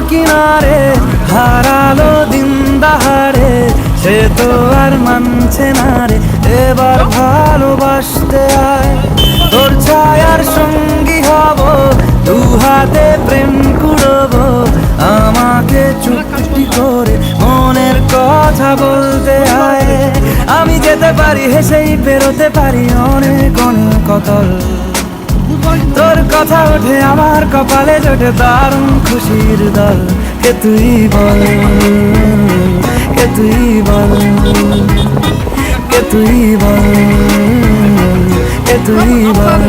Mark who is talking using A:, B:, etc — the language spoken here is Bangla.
A: কিনারে হারালো দিন দাহাড়ে, সে তো আর মানছে না রে। এবার ভালোবাসতে আয়, তোর ছায়ার সঙ্গী হব, দু হাতে প্রেম কুড়বো। আমাকে চুপটি করে মনের কথা বলতে আয়। আমি যেতে পারি হেসেই বেরোতে পারি অনেক অনেক অতল। তোর কথা ওঠে আমার কপালে জোটে দারুণ খুশির দল। কে তুই বল, কে তুই বল, কে তুই বল, কে তুই বল।